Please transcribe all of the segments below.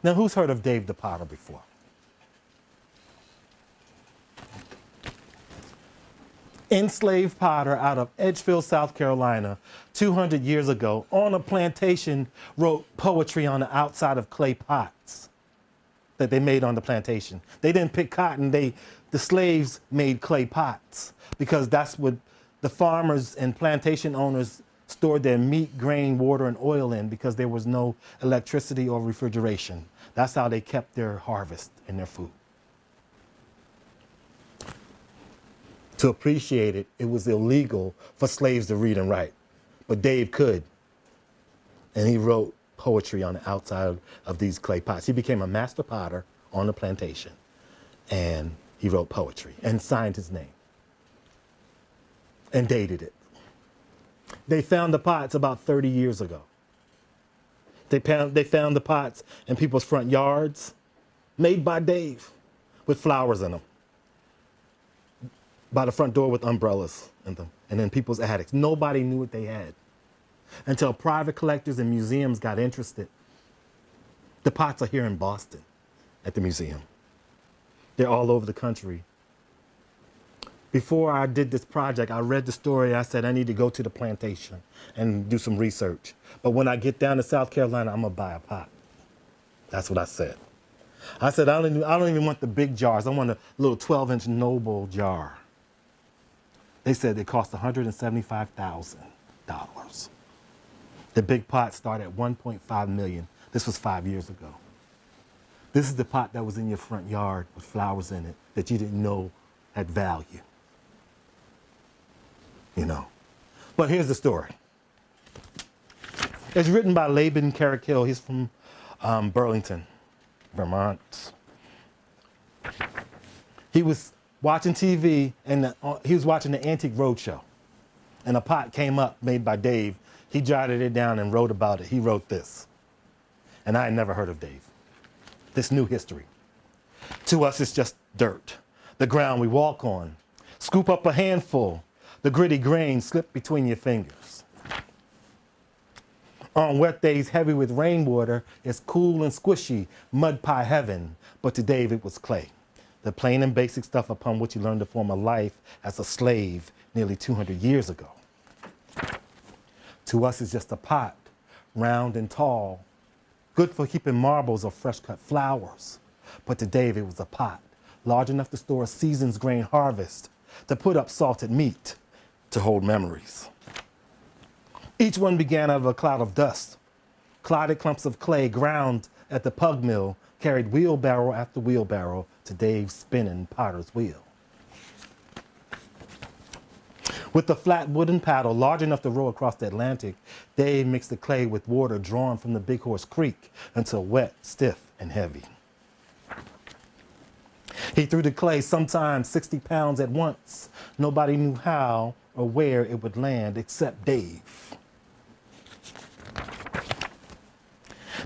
Now, who's heard of Dave the Potter before? Enslaved potter out of Edgefield, South Carolina, 200 years ago, on a plantation, wrote poetry on the outside of clay pots that they made on the plantation. They didn't pick cotton, the slaves made clay pots because that's what the farmers and plantation owners stored their meat, grain, water, and oil in because there was no electricity or refrigeration. That's how they kept their harvest and their food. To appreciate it, it was illegal for slaves to read and write, but Dave could. And he wrote poetry on the outside of these clay pots. He became a master potter on the plantation, and he wrote poetry and signed his name and dated it. They found the pots about 30 years ago. They found the pots in people's front yards, made by Dave, with flowers in them, by the front door with umbrellas in them, and in people's attics. Nobody knew what they had until private collectors and museums got interested. The pots are here in Boston at the museum. They're all over the country. Before I did this project, I read the story. I said, I need to go to the plantation and do some research. But when I get down to South Carolina, I'm gonna buy a pot. That's what I said. I said, I don't even want the big jars. I want a little 12-inch Noble jar. They said it cost $175,000. The big pot started at $1.5 million. This was 5 years ago. This is the pot that was in your front yard with flowers in it that you didn't know had value. You know. But here's the story. It's written by Laban Carrickhill. He's from Burlington, Vermont. He was watching TV, and he was watching the Antique Roadshow, and a pot came up made by Dave. He jotted it down and wrote about it. He wrote this, and I had never heard of Dave. This new history. To us, it's just dirt, the ground we walk on. Scoop up a handful, the gritty grain slip between your fingers. On wet days heavy with rainwater, it's cool and squishy, mud pie heaven, but to Dave it was clay. The plain and basic stuff upon which he learned to form a life as a slave nearly 200 years ago. To us, it's just a pot, round and tall, good for keeping marbles or fresh cut flowers. But to Dave, it was a pot, large enough to store a season's grain harvest, to put up salted meat, to hold memories. Each one began out of a cloud of dust. Clotted clumps of clay ground at the pug mill carried wheelbarrow after wheelbarrow to Dave's spinning potter's wheel. With a flat wooden paddle large enough to row across the Atlantic, Dave mixed the clay with water drawn from the Big Horse Creek until wet, stiff, and heavy. He threw the clay sometimes 60 pounds at once. Nobody knew how or where it would land except Dave.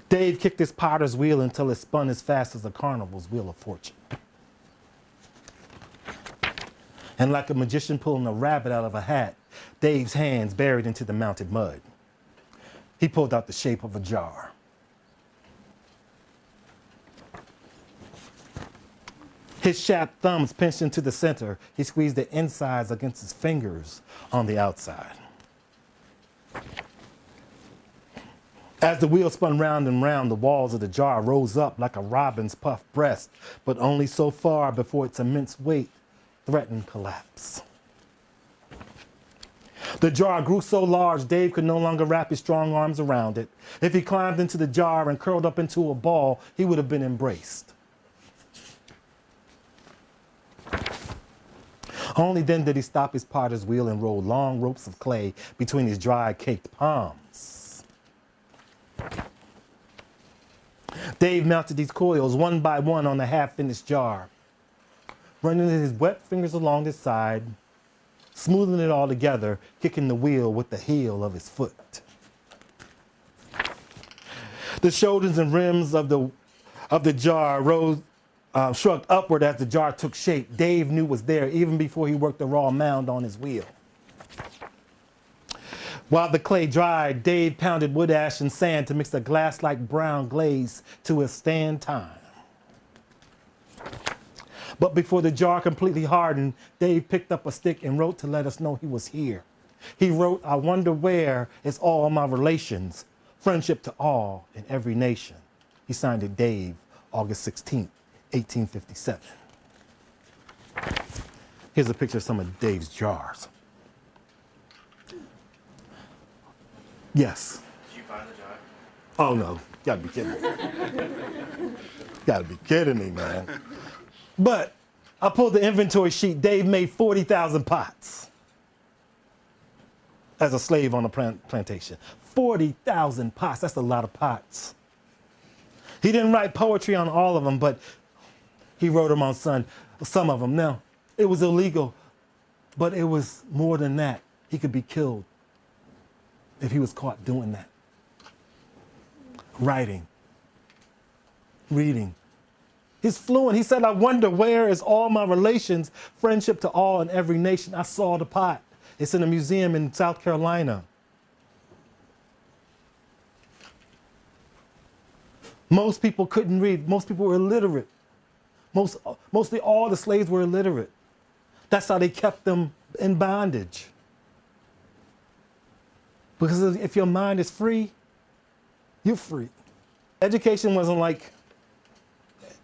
Dave kicked his potter's wheel until it spun as fast as a carnival's wheel of fortune. And like a magician pulling a rabbit out of a hat, Dave's hands buried into the mounted mud. He pulled out the shape of a jar. His chapped thumbs pinched into the center. He squeezed the insides against his fingers on the outside. As the wheel spun round and round, the walls of the jar rose up like a robin's puffed breast, but only so far before its immense weight threatened collapse. The jar grew so large, Dave could no longer wrap his strong arms around it. If he climbed into the jar and curled up into a ball, he would have been embraced. Only then did he stop his potter's wheel and roll long ropes of clay between his dry, caked palms. Dave mounted these coils one by one on the half-finished jar, running his wet fingers along the side, smoothing it all together, kicking the wheel with the heel of his foot. The shoulders and rims of the jar shrugged upward as the jar took shape. Dave knew was there even before he worked the raw mound on his wheel. While the clay dried, Dave pounded wood ash and sand to mix a glass-like brown glaze to withstand time. But before the jar completely hardened, Dave picked up a stick and wrote to let us know he was here. He wrote, "I wonder where is all my relations, friendship to all in every nation." He signed it Dave, August 16th, 1857. Here's a picture of some of Dave's jars. Yes. Did you find the jar? Oh no, you gotta be kidding me. Gotta be kidding me, man. But I pulled the inventory sheet. Dave made 40,000 pots as a slave on a plantation. 40,000 pots, that's a lot of pots. He didn't write poetry on all of them, but he wrote them on some of them. Now, it was illegal, but it was more than that. He could be killed if he was caught doing that. Writing, reading. He's fluent. He said, "I wonder where is all my relations, friendship to all in every nation." I saw the pot. It's in a museum in South Carolina. Most people couldn't read. Most people were illiterate. Mostly all the slaves were illiterate. That's how they kept them in bondage. Because if your mind is free, you're free. Education wasn't like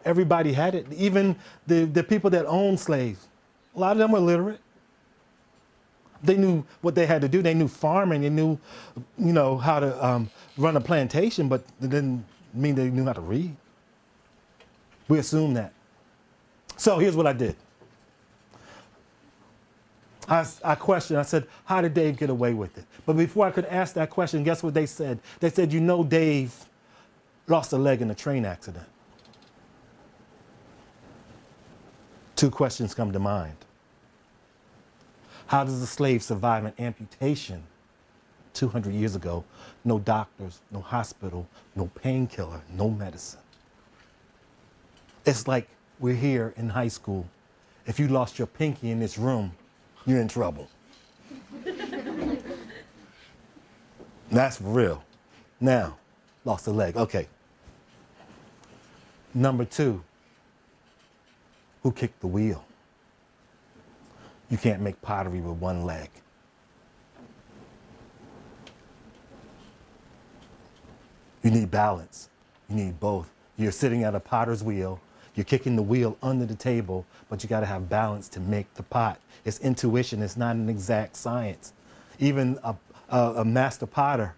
everybody had it. Even the people that owned slaves, a lot of them were literate. They knew what they had to do. They knew farming. They knew, how to run a plantation, but it didn't mean they knew how to read. We assume that. So here's what I did. I questioned. I said, how did Dave get away with it? But before I could ask that question, guess what they said? They said, Dave lost a leg in a train accident. Two questions come to mind. How does a slave survive an amputation 200 years ago? No doctors, no hospital, no painkiller, no medicine. It's like we're here in high school. If you lost your pinky in this room, you're in trouble. That's real. Now, lost a leg. Okay. Number two, who kicked the wheel? You can't make pottery with one leg. You need balance. You need both. You're sitting at a potter's wheel. You're kicking the wheel under the table, but you got to have balance to make the pot. It's intuition. It's not an exact science. Even a master potter,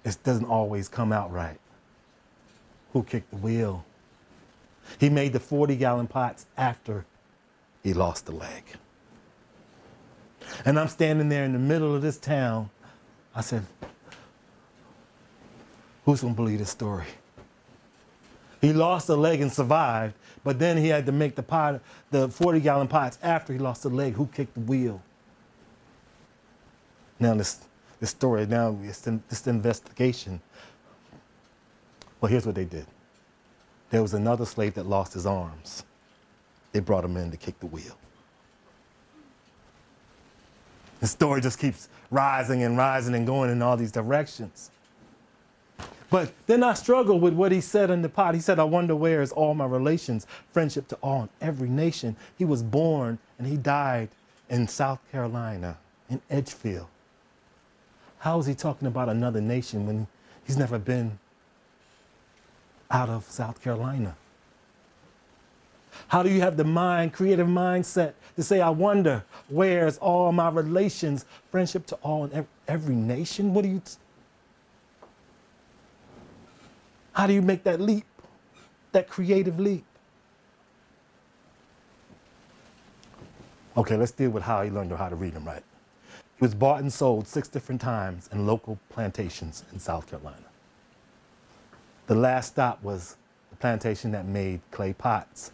it doesn't always come out right. Who kicked the wheel? He made the 40-gallon pots after he lost the leg. And I'm standing there in the middle of this town. I said, who's going to believe this story? He lost a leg and survived, but then he had to make the 40-gallon pots after he lost the leg. Who kicked the wheel? Now this story, this investigation. Well, here's what they did. There was another slave that lost his arms. They brought him in to kick the wheel. The story just keeps rising and rising and going in all these directions. But then I struggled with what he said in the pot. He said, I wonder where is all my relations, friendship to all in every nation. He was born and he died in South Carolina, in Edgefield. How is he talking about another nation when he's never been out of South Carolina? How do you have the creative mindset to say, I wonder where's all my relations, friendship to all in every nation? How do you make that leap, that creative leap? Okay, let's deal with how he learned how to read and write. He was bought and sold 6 different times in local plantations in South Carolina. The last stop was the plantation that made clay pots.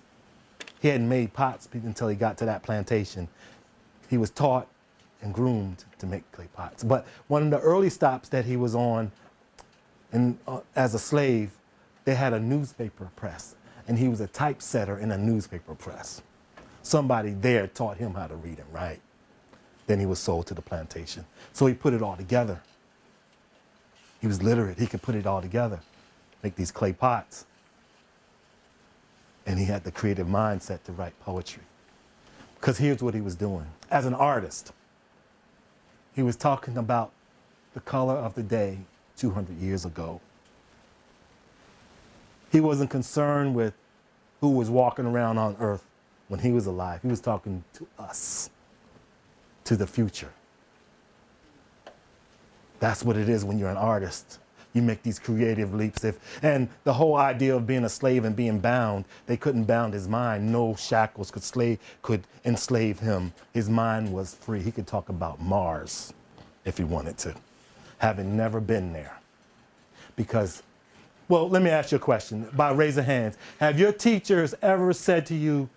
He hadn't made pots until he got to that plantation. He was taught and groomed to make clay pots. But one of the early stops that he was on, and as a slave, they had a newspaper press, and he was a typesetter in a newspaper press. Somebody there taught him how to read and write. Then he was sold to the plantation. So he put it all together. He was literate. He could put it all together, make these clay pots. And he had the creative mindset to write poetry. Because here's what he was doing. As an artist, he was talking about the color of the day 200 years ago. He wasn't concerned with who was walking around on earth when he was alive. He was talking to us, to the future. That's what it is when you're an artist. You make these creative leaps. And the whole idea of being a slave and being bound, they couldn't bound his mind. No shackles could enslave him. His mind was free. He could talk about Mars if he wanted to, having never been there. Because, well, let me ask you a question by raise of hands. Have your teachers ever said to you,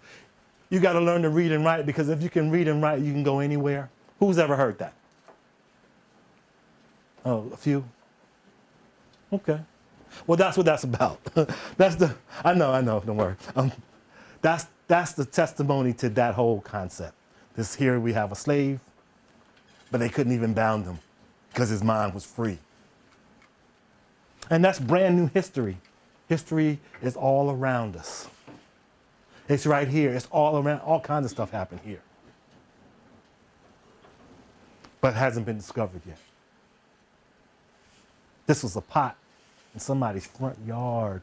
you got to learn to read and write, because if you can read and write, you can go anywhere? Who's ever heard that? Oh, a few? Okay. Well, that's what that's about. I know, don't worry. That's the testimony to that whole concept. Here we have a slave, but they couldn't even bound him because his mind was free. And that's brand new history. History is all around us. It's right here. It's all around. All kinds of stuff happened here. But it hasn't been discovered yet. This was a pot in somebody's front yard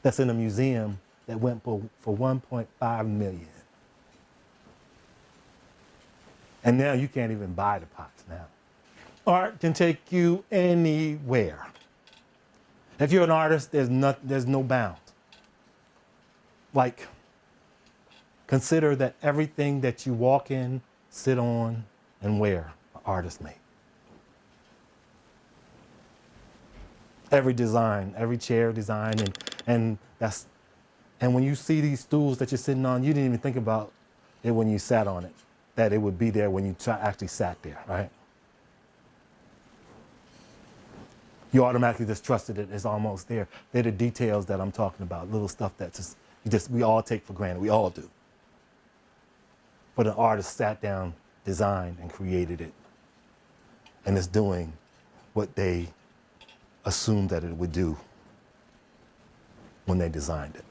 that's in a museum that went for 1.5 million. And now you can't even buy the pots now. Art can take you anywhere. If you're an artist, there's no bound. Like, consider that everything that you walk in, sit on, and wear, an artist made. Every design, every chair design, and when you see these stools that you're sitting on, you didn't even think about it when you sat on it, that it would be there when you actually sat there, right? You automatically just trusted it. It's almost there. They're the details that I'm talking about, little stuff that we all take for granted. We all do. But an artist sat down, designed, and created it. And it's doing what they assumed that it would do when they designed it.